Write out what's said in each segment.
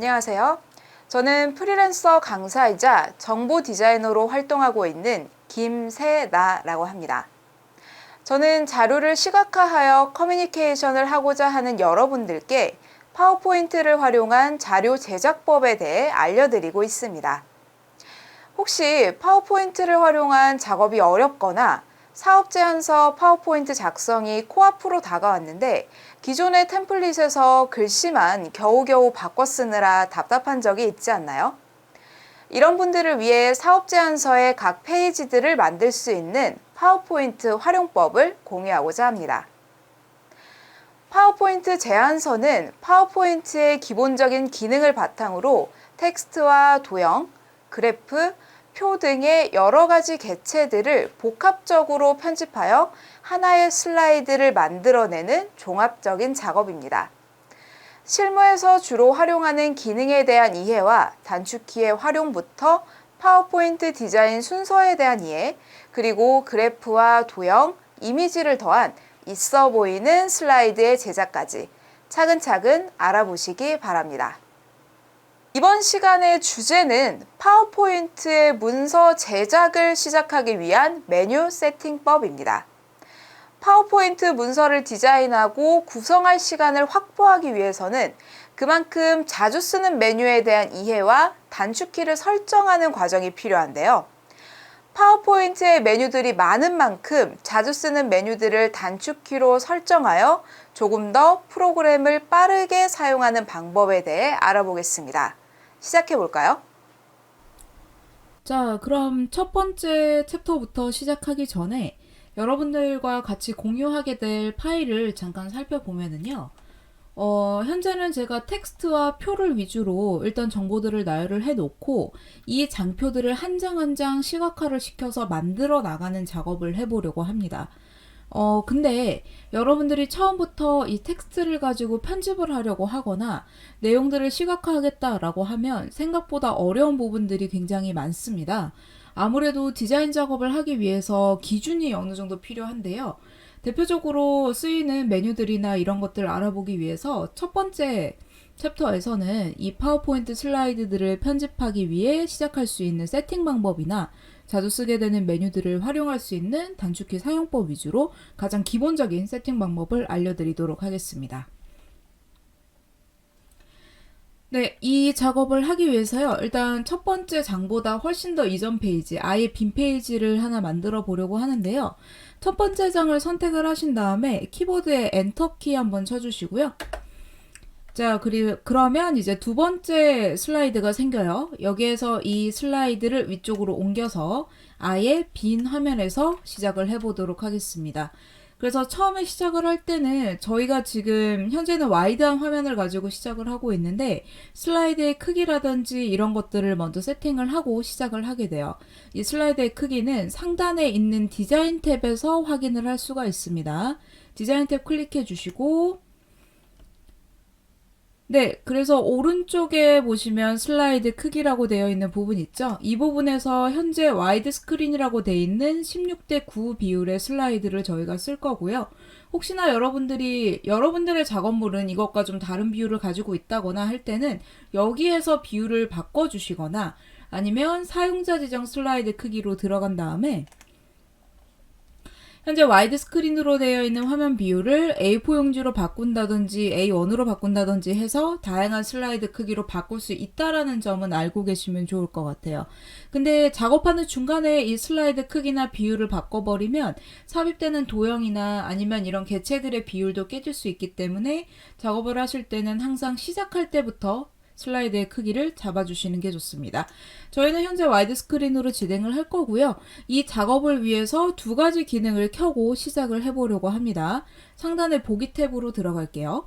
안녕하세요. 저는 프리랜서 강사이자 정보 디자이너로 활동하고 있는 김세나라고 합니다. 저는 자료를 시각화하여 커뮤니케이션을 하고자 하는 여러분들께 파워포인트를 활용한 자료 제작법에 대해 알려드리고 있습니다. 혹시 파워포인트를 활용한 작업이 어렵거나 사업 제안서 파워포인트 작성이 코앞으로 다가왔는데 기존의 템플릿에서 글씨만 겨우겨우 바꿔 쓰느라 답답한 적이 있지 않나요? 이런 분들을 위해 사업 제안서의 각 페이지들을 만들 수 있는 파워포인트 활용법을 공유하고자 합니다. 파워포인트 제안서는 파워포인트의 기본적인 기능을 바탕으로 텍스트와 도형, 그래프, 표 등의 여러 가지 개체들을 복합적으로 편집하여 하나의 슬라이드를 만들어내는 종합적인 작업입니다. 실무에서 주로 활용하는 기능에 대한 이해와 단축키의 활용부터 파워포인트 디자인 순서에 대한 이해, 그리고 그래프와 도형, 이미지를 더한 있어 보이는 슬라이드의 제작까지 차근차근 알아보시기 바랍니다. 이번 시간의 주제는 파워포인트의 문서 제작을 시작하기 위한 메뉴 세팅법입니다. 파워포인트 문서를 디자인하고 구성할 시간을 확보하기 위해서는 그만큼 자주 쓰는 메뉴에 대한 이해와 단축키를 설정하는 과정이 필요한데요. 파워포인트의 메뉴들이 많은 만큼 자주 쓰는 메뉴들을 단축키로 설정하여 조금 더 프로그램을 빠르게 사용하는 방법에 대해 알아보겠습니다. 시작해 볼까요? 자, 그럼 첫 번째 챕터부터 시작하기 전에 여러분들과 같이 공유하게 될 파일을 잠깐 살펴보면은요. 현재는 제가 텍스트와 표를 위주로 일단 정보들을 나열을 해놓고 이 장표들을 한 장 한 장 시각화를 시켜서 만들어 나가는 작업을 해보려고 합니다. 근데 여러분들이 처음부터 이 텍스트를 가지고 편집을 하려고 하거나 내용들을 시각화하겠다라고 하면 생각보다 어려운 부분들이 굉장히 많습니다. 아무래도 디자인 작업을 하기 위해서 기준이 어느 정도 필요한데요. 대표적으로 쓰이는 메뉴들이나 이런 것들을 알아보기 위해서 첫 번째 챕터에서는 이 파워포인트 슬라이드들을 편집하기 위해 시작할 수 있는 세팅 방법이나 자주 쓰게 되는 메뉴들을 활용할 수 있는 단축키 사용법 위주로 가장 기본적인 세팅 방법을 알려드리도록 하겠습니다. 네, 이 작업을 하기 위해서요. 일단 첫 번째 장보다 훨씬 더 이전 페이지, 아예 빈 페이지를 하나 만들어 보려고 하는데요. 첫 번째 장을 선택을 하신 다음에 키보드에 엔터 키 한번 쳐주시고요. 자, 그러면 이제 두 번째 슬라이드가 생겨요. 여기에서 이 슬라이드를 위쪽으로 옮겨서 아예 빈 화면에서 시작을 해보도록 하겠습니다. 그래서 처음에 시작을 할 때는 저희가 지금 현재는 와이드한 화면을 가지고 시작을 하고 있는데 슬라이드의 크기라든지 이런 것들을 먼저 세팅을 하고 시작을 하게 돼요. 이 슬라이드의 크기는 상단에 있는 디자인 탭에서 확인을 할 수가 있습니다. 디자인 탭 클릭해 주시고 네, 그래서 오른쪽에 보시면 슬라이드 크기라고 되어 있는 부분 있죠? 이 부분에서 현재 와이드 스크린이라고 되어 있는 16:9 비율의 슬라이드를 저희가 쓸 거고요. 혹시나 여러분들의 작업물은 이것과 좀 다른 비율을 가지고 있다거나 할 때는 여기에서 비율을 바꿔주시거나 아니면 사용자 지정 슬라이드 크기로 들어간 다음에 현재 와이드 스크린으로 되어 있는 화면 비율을 A4 용지로 바꾼다든지 A1으로 바꾼다든지 해서 다양한 슬라이드 크기로 바꿀 수 있다라는 점은 알고 계시면 좋을 것 같아요. 근데 작업하는 중간에 이 슬라이드 크기나 비율을 바꿔버리면 삽입되는 도형이나 아니면 이런 개체들의 비율도 깨질 수 있기 때문에 작업을 하실 때는 항상 시작할 때부터 슬라이드의 크기를 잡아주시는 게 좋습니다. 저희는 현재 와이드 스크린으로 진행을 할 거고요. 이 작업을 위해서 두 가지 기능을 켜고 시작을 해보려고 합니다. 상단의 보기 탭으로 들어갈게요.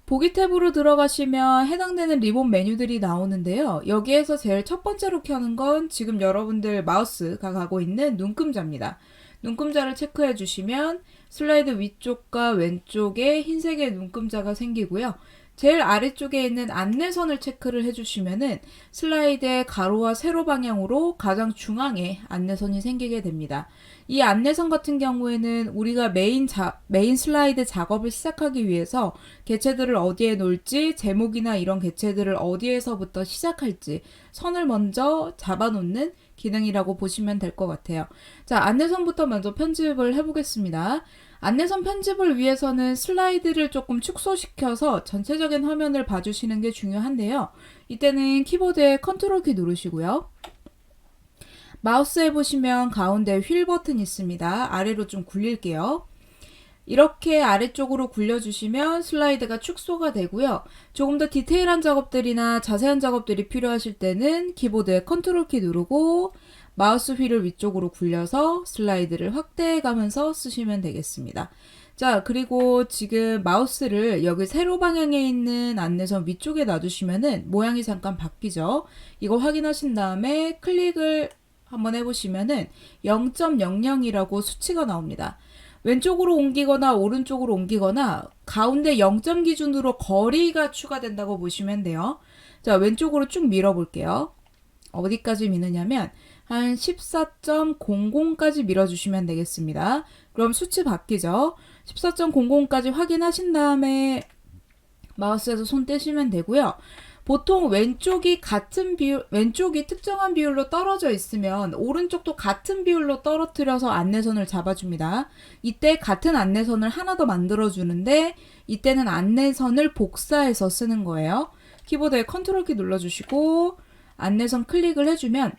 보기 탭으로 들어가시면 해당되는 리본 메뉴들이 나오는데요. 여기에서 제일 첫 번째로 켜는 건 지금 여러분들 마우스가 가고 있는 눈금자입니다. 눈금자를 체크해 주시면 슬라이드 위쪽과 왼쪽에 흰색의 눈금자가 생기고요. 제일 아래쪽에 있는 안내선을 체크를 해주시면은 슬라이드의 가로와 세로 방향으로 가장 중앙에 안내선이 생기게 됩니다. 이 안내선 같은 경우에는 우리가 메인 슬라이드 작업을 시작하기 위해서 개체들을 어디에 놓을지, 제목이나 이런 개체들을 어디에서부터 시작할지 선을 먼저 잡아놓는 기능이라고 보시면 될 것 같아요. 자, 안내선부터 먼저 편집을 해보겠습니다. 안내선 편집을 위해서는 슬라이드를 조금 축소시켜서 전체적인 화면을 봐주시는 게 중요한데요. 이때는 키보드의 컨트롤 키 누르시고요. 마우스에 보시면 가운데 휠 버튼 있습니다. 아래로 좀 굴릴게요. 이렇게 아래쪽으로 굴려주시면 슬라이드가 축소가 되고요. 조금 더 디테일한 작업들이나 자세한 작업들이 필요하실 때는 키보드의 컨트롤 키 누르고 마우스 휠을 위쪽으로 굴려서 슬라이드를 확대해 가면서 쓰시면 되겠습니다. 자, 그리고 지금 마우스를 여기 세로 방향에 있는 안내선 위쪽에 놔두시면은 모양이 잠깐 바뀌죠. 이거 확인하신 다음에 클릭을 한번 해보시면은 0.00이라고 수치가 나옵니다. 왼쪽으로 옮기거나 오른쪽으로 옮기거나 가운데 0점 기준으로 거리가 추가된다고 보시면 돼요. 자, 왼쪽으로 쭉 밀어 볼게요. 어디까지 미느냐면 한 14.00까지 밀어주시면 되겠습니다. 그럼 수치 바뀌죠. 14.00까지 확인하신 다음에 마우스에서 손 떼시면 되고요. 보통 왼쪽이 특정한 비율로 떨어져 있으면 오른쪽도 같은 비율로 떨어뜨려서 안내선을 잡아줍니다. 이때 같은 안내선을 하나 더 만들어주는데 이때는 안내선을 복사해서 쓰는 거예요. 키보드에 컨트롤 키 눌러주시고 안내선 클릭을 해주면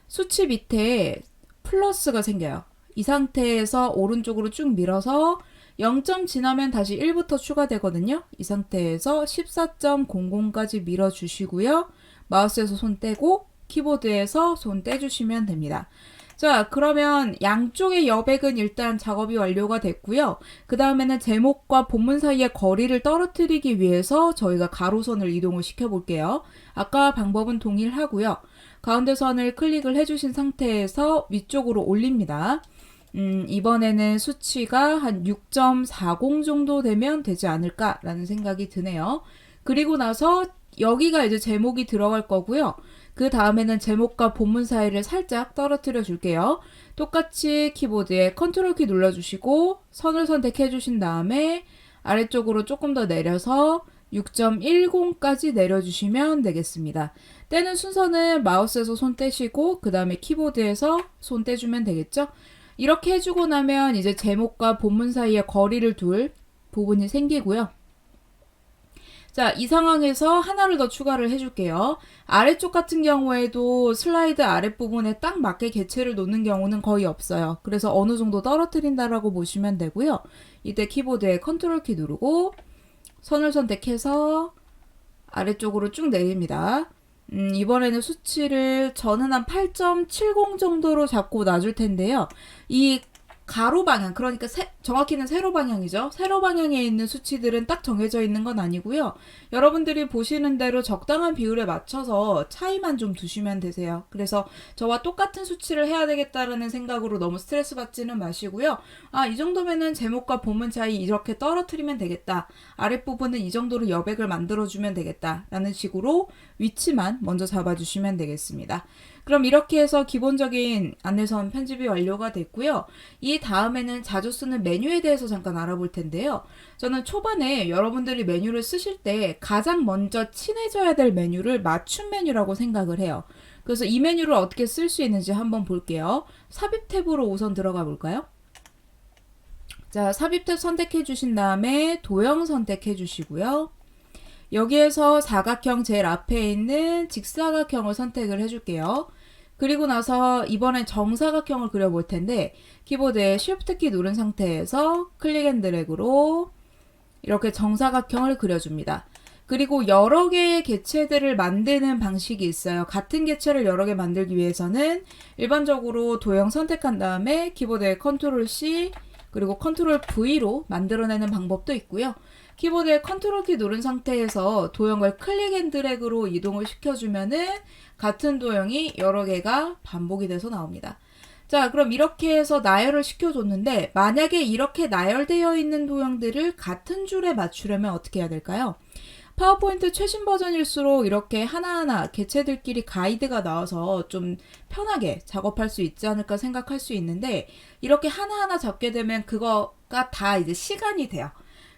수치 밑에 플러스가 생겨요. 이 상태에서 오른쪽으로 쭉 밀어서 0점 지나면 다시 1부터 추가되거든요. 이 상태에서 14.00까지 밀어주시고요. 마우스에서 손 떼고 키보드에서 손 떼주시면 됩니다. 자, 그러면 양쪽의 여백은 일단 작업이 완료가 됐고요. 그 다음에는 제목과 본문 사이의 거리를 떨어뜨리기 위해서 저희가 가로선을 이동을 시켜볼게요. 아까 방법은 동일하고요. 가운데 선을 클릭을 해주신 상태에서 위쪽으로 올립니다. 이번에는 수치가 한 6.40 정도 되면 되지 않을까라는 생각이 드네요. 그리고 나서 여기가 이제 제목이 들어갈 거고요. 그 다음에는 제목과 본문 사이를 살짝 떨어뜨려 줄게요. 똑같이 키보드에 컨트롤 키 눌러주시고 선을 선택해 주신 다음에 아래쪽으로 조금 더 내려서 6.10까지 내려주시면 되겠습니다. 떼는 순서는 마우스에서 손 떼시고 그 다음에 키보드에서 손 떼주면 되겠죠? 이렇게 해주고 나면 이제 제목과 본문 사이에 거리를 둘 부분이 생기고요. 자, 이 상황에서 하나를 더 추가를 해줄게요. 아래쪽 같은 경우에도 슬라이드 아랫부분에 딱 맞게 개체를 놓는 경우는 거의 없어요. 그래서 어느 정도 떨어뜨린다라고 보시면 되고요. 이때 키보드에 컨트롤 키 누르고 선을 선택해서 아래쪽으로 쭉 내립니다. 이번에는 수치를 저는 한 8.70 정도로 잡고 놔줄 텐데요. 이 가로 방향, 그러니까 정확히는 세로 방향이죠. 세로 방향에 있는 수치들은 딱 정해져 있는 건 아니고요. 여러분들이 보시는 대로 적당한 비율에 맞춰서 차이만 좀 두시면 되세요. 그래서 저와 똑같은 수치를 해야 되겠다라는 생각으로 너무 스트레스 받지는 마시고요. 아, 이 정도면은 제목과 본문 차이 이렇게 떨어뜨리면 되겠다. 아랫부분은 이 정도로 여백을 만들어주면 되겠다. 라는 식으로 위치만 먼저 잡아주시면 되겠습니다. 그럼 이렇게 해서 기본적인 안내선 편집이 완료가 됐고요. 이 다음에는 자주 쓰는 메뉴에 대해서 잠깐 알아볼 텐데요. 저는 초반에 여러분들이 메뉴를 쓰실 때 가장 먼저 친해져야 될 메뉴를 맞춤 메뉴라고 생각을 해요. 그래서 이 메뉴를 어떻게 쓸 수 있는지 한번 볼게요. 삽입 탭으로 우선 들어가 볼까요? 자, 삽입 탭 선택해 주신 다음에 도형 선택해 주시고요. 여기에서 사각형 제일 앞에 있는 직사각형을 선택을 해줄게요. 그리고 나서 이번엔 정사각형을 그려볼 텐데 키보드에 Shift 키 누른 상태에서 클릭 앤 드래그로 이렇게 정사각형을 그려줍니다. 그리고 여러 개의 개체들을 만드는 방식이 있어요. 같은 개체를 여러 개 만들기 위해서는 일반적으로 도형 선택한 다음에 키보드에 컨트롤 C 그리고 컨트롤 V로 만들어내는 방법도 있고요. 키보드에 컨트롤 키 누른 상태에서 도형을 클릭 앤 드래그로 이동을 시켜주면은 같은 도형이 여러 개가 반복이 돼서 나옵니다. 자, 그럼 이렇게 해서 나열을 시켜줬는데 만약에 이렇게 나열되어 있는 도형들을 같은 줄에 맞추려면 어떻게 해야 될까요? 파워포인트 최신 버전일수록 이렇게 하나하나 개체들끼리 가이드가 나와서 좀 편하게 작업할 수 있지 않을까 생각할 수 있는데, 이렇게 하나하나 잡게 되면 그거가 다 이제 시간이 돼요.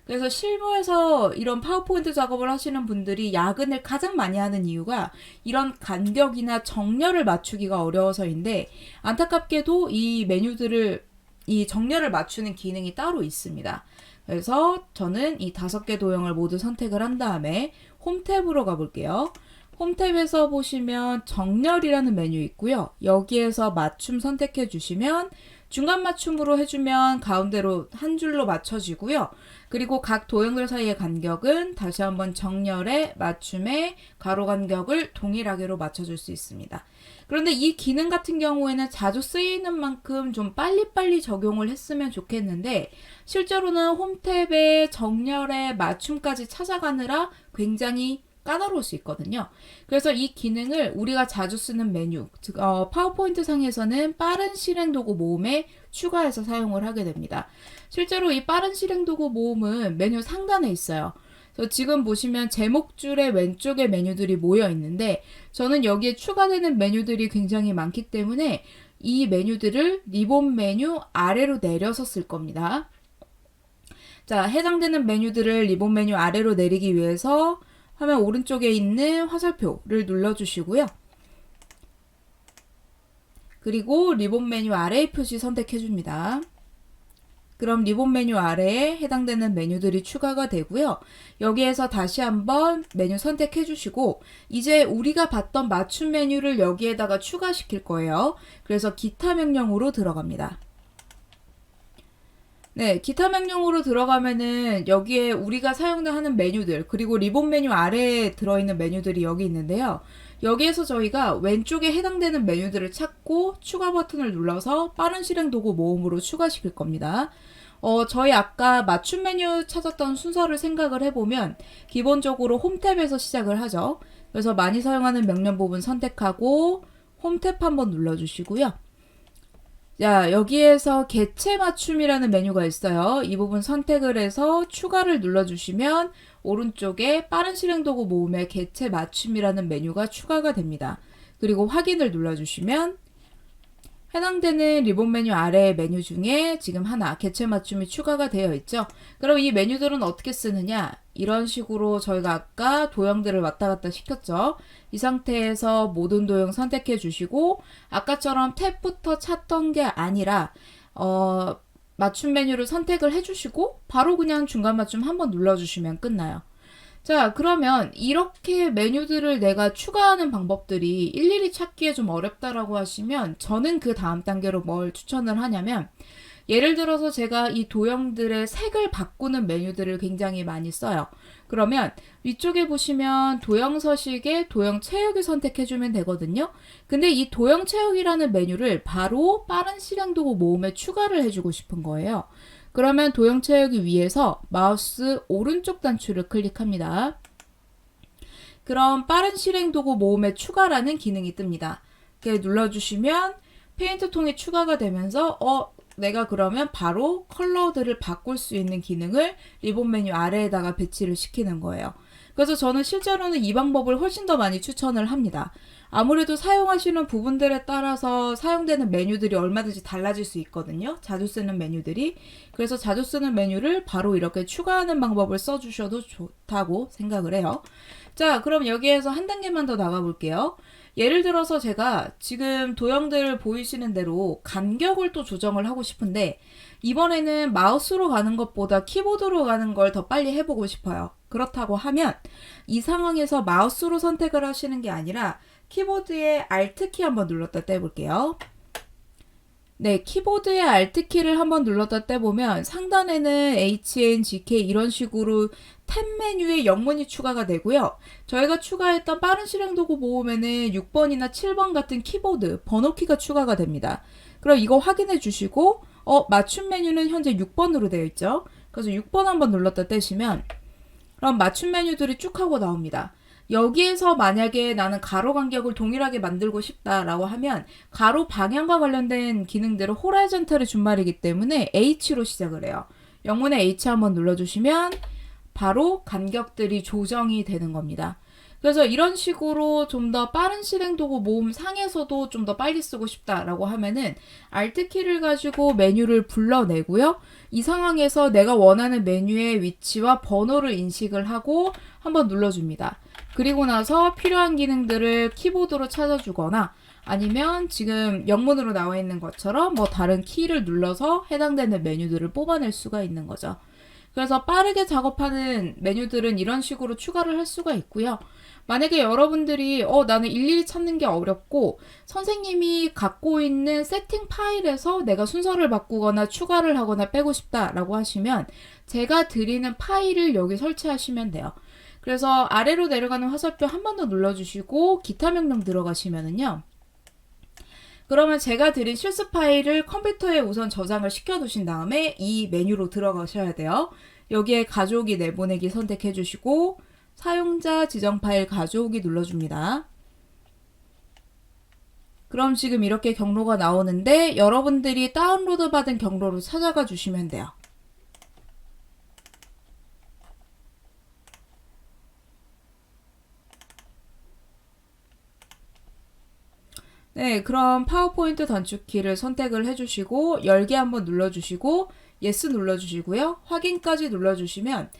그래서 실무에서 이런 파워포인트 작업을 하시는 분들이 야근을 가장 많이 하는 이유가 이런 간격이나 정렬을 맞추기가 어려워서인데, 안타깝게도 이 메뉴들을, 이 정렬을 맞추는 기능이 따로 있습니다. 그래서 저는 이 5개 도형을 모두 선택을 한 다음에 홈 탭으로 가볼게요. 홈 탭에서 보시면 정렬이라는 메뉴 있고요. 여기에서 맞춤 선택해 주시면 중간 맞춤으로 해주면 가운데로 한 줄로 맞춰지고요. 그리고 각 도형들 사이의 간격은 다시 한번 정렬에 맞춤에 가로 간격을 동일하게로 맞춰줄 수 있습니다. 그런데 이 기능 같은 경우에는 자주 쓰이는 만큼 좀 빨리빨리 적용을 했으면 좋겠는데, 실제로는 홈 탭에 정렬에 맞춤까지 찾아가느라 굉장히 까다로울 수 있거든요. 그래서 이 기능을 우리가 자주 쓰는 메뉴, 즉 파워포인트 상에서는 빠른 실행 도구 모음에 추가해서 사용을 하게 됩니다. 실제로 이 빠른 실행 도구 모음은 메뉴 상단에 있어요. 그래서 지금 보시면 제목줄의 왼쪽에 메뉴들이 모여 있는데, 저는 여기에 추가되는 메뉴들이 굉장히 많기 때문에 이 메뉴들을 리본 메뉴 아래로 내려서 쓸 겁니다. 자, 해당되는 메뉴들을 리본 메뉴 아래로 내리기 위해서 화면 오른쪽에 있는 화살표를 눌러주시고요. 그리고 리본 메뉴 아래의 표시 선택해 줍니다. 그럼 리본 메뉴 아래에 해당되는 메뉴들이 추가가 되고요. 여기에서 다시 한번 메뉴 선택해 주시고, 이제 우리가 봤던 맞춤 메뉴를 여기에다가 추가시킬 거예요. 그래서 기타 명령으로 들어갑니다. 네, 기타 명령으로 들어가면은 여기에 우리가 사용하는 메뉴들, 그리고 리본 메뉴 아래에 들어있는 메뉴들이 여기 있는데요. 여기에서 저희가 왼쪽에 해당되는 메뉴들을 찾고 추가 버튼을 눌러서 빠른 실행 도구 모음으로 추가시킬 겁니다. 저희 아까 맞춤 메뉴 찾았던 순서를 생각을 해보면 기본적으로 홈 탭에서 시작을 하죠. 그래서 많이 사용하는 명령 부분 선택하고 홈 탭 한번 눌러주시고요. 자, 여기에서 개체 맞춤이라는 메뉴가 있어요. 이 부분 선택을 해서 추가를 눌러주시면 오른쪽에 빠른 실행 도구 모음에 개체 맞춤이라는 메뉴가 추가가 됩니다. 그리고 확인을 눌러주시면 해당되는 리본 메뉴 아래의 메뉴 중에 지금 하나 개체 맞춤이 추가가 되어 있죠. 그럼 이 메뉴들은 어떻게 쓰느냐? 이런 식으로 저희가 아까 도형들을 왔다 갔다 시켰죠. 이 상태에서 모든 도형 선택해 주시고, 아까처럼 탭부터 찾던 게 아니라 맞춤 메뉴를 선택을 해 주시고 바로 그냥 중간 맞춤 한번 눌러주시면 끝나요. 자, 그러면 이렇게 메뉴들을 내가 추가하는 방법들이 일일이 찾기에 좀 어렵다라고 하시면 저는 그 다음 단계로 뭘 추천을 하냐면, 예를 들어서 제가 이 도형들의 색을 바꾸는 메뉴들을 굉장히 많이 써요. 그러면 위쪽에 보시면 도형 서식에 도형 채우기 선택해주면 되거든요. 근데 이 도형 채우기라는 메뉴를 바로 빠른 실행 도구 모음에 추가를 해주고 싶은 거예요. 그러면 도형 채우기 위에서 마우스 오른쪽 단추를 클릭합니다. 그럼 빠른 실행 도구 모음에 추가라는 기능이 뜹니다. 이렇게 눌러주시면 페인트 통이 추가가 되면서 내가 그러면 바로 컬러들을 바꿀 수 있는 기능을 리본 메뉴 아래에다가 배치를 시키는 거예요. 그래서 저는 실제로는 이 방법을 훨씬 더 많이 추천을 합니다. 아무래도 사용하시는 부분들에 따라서 사용되는 메뉴들이 얼마든지 달라질 수 있거든요. 자주 쓰는 메뉴들이. 그래서 자주 쓰는 메뉴를 바로 이렇게 추가하는 방법을 써주셔도 좋다고 생각을 해요. 자, 그럼 여기에서 한 단계만 더 나가볼게요. 예를 들어서 제가 지금 도형들 보이시는 대로 간격을 또 조정을 하고 싶은데, 이번에는 마우스로 가는 것보다 키보드로 가는 걸 더 빨리 해보고 싶어요. 그렇다고 하면 이 상황에서 마우스로 선택을 하시는 게 아니라 키보드의 Alt키 한번 눌렀다 떼볼게요. 네, 키보드의 Alt키를 한번 눌렀다 떼보면 상단에는 HN, GK 이런 식으로 탭 메뉴에 영문이 추가가 되고요. 저희가 추가했던 빠른 실행 도구 모음에는 6번이나 7번 같은 키보드, 번호키가 추가가 됩니다. 그럼 이거 확인해 주시고 맞춤 메뉴는 현재 6번으로 되어 있죠. 그래서 6번 한번 눌렀다 떼시면 그럼 맞춤 메뉴들이 쭉 하고 나옵니다. 여기에서 만약에 나는 가로 간격을 동일하게 만들고 싶다라고 하면 가로 방향과 관련된 기능들은 호라이전탈의 준말이기 때문에 H로 시작을 해요. 영문의 H 한번 눌러주시면 바로 간격들이 조정이 되는 겁니다. 그래서 이런 식으로 좀 더 빠른 실행 도구 모음 상에서도 좀 더 빨리 쓰고 싶다라고 하면은 Alt키를 가지고 메뉴를 불러내고요. 이 상황에서 내가 원하는 메뉴의 위치와 번호를 인식을 하고 한번 눌러줍니다. 그리고 나서 필요한 기능들을 키보드로 찾아주거나 아니면 지금 영문으로 나와 있는 것처럼 뭐 다른 키를 눌러서 해당되는 메뉴들을 뽑아낼 수가 있는 거죠. 그래서 빠르게 작업하는 메뉴들은 이런 식으로 추가를 할 수가 있고요. 만약에 여러분들이 나는 일일이 찾는 게 어렵고 선생님이 갖고 있는 세팅 파일에서 내가 순서를 바꾸거나 추가를 하거나 빼고 싶다라고 하시면 제가 드리는 파일을 여기 설치하시면 돼요. 그래서 아래로 내려가는 화살표 한 번 더 눌러주시고 기타 명령 들어가시면은요. 그러면 제가 드린 실습 파일을 컴퓨터에 우선 저장을 시켜두신 다음에 이 메뉴로 들어가셔야 돼요. 여기에 가져오기 내보내기 선택해 주시고 사용자 지정 파일 가져오기 눌러줍니다. 그럼 지금 이렇게 경로가 나오는데 여러분들이 다운로드 받은 경로로 찾아가 주시면 돼요. 네, 그럼 파워포인트 단축키를 선택을 해주시고 열기 한번 눌러주시고 예스 눌러주시고요. 확인까지 눌러주시면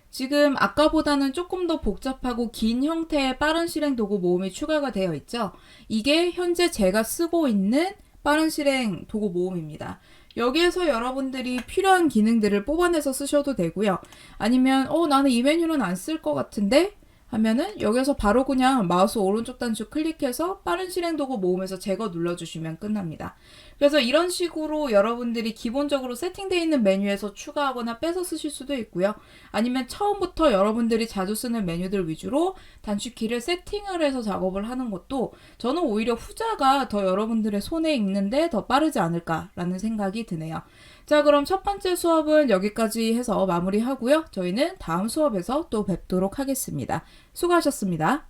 지금 아까보다는 조금 더 복잡하고 긴 형태의 빠른 실행 도구 모음이 추가가 되어 있죠. 이게 현재 제가 쓰고 있는 빠른 실행 도구 모음입니다. 여기에서 여러분들이 필요한 기능들을 뽑아내서 쓰셔도 되고요. 아니면 나는 이 메뉴는 안 쓸 것 같은데 하면은 여기서 바로 그냥 마우스 오른쪽 단추 클릭해서 빠른 실행 도구 모음에서 제거 눌러주시면 끝납니다. 그래서 이런 식으로 여러분들이 기본적으로 세팅되어 있는 메뉴에서 추가하거나 빼서 쓰실 수도 있고요. 아니면 처음부터 여러분들이 자주 쓰는 메뉴들 위주로 단축키를 세팅을 해서 작업을 하는 것도 저는 오히려 후자가 더 여러분들의 손에 익는데 더 빠르지 않을까라는 생각이 드네요. 자, 그럼 첫 번째 수업은 여기까지 해서 마무리하고요. 저희는 다음 수업에서 또 뵙도록 하겠습니다. 수고하셨습니다.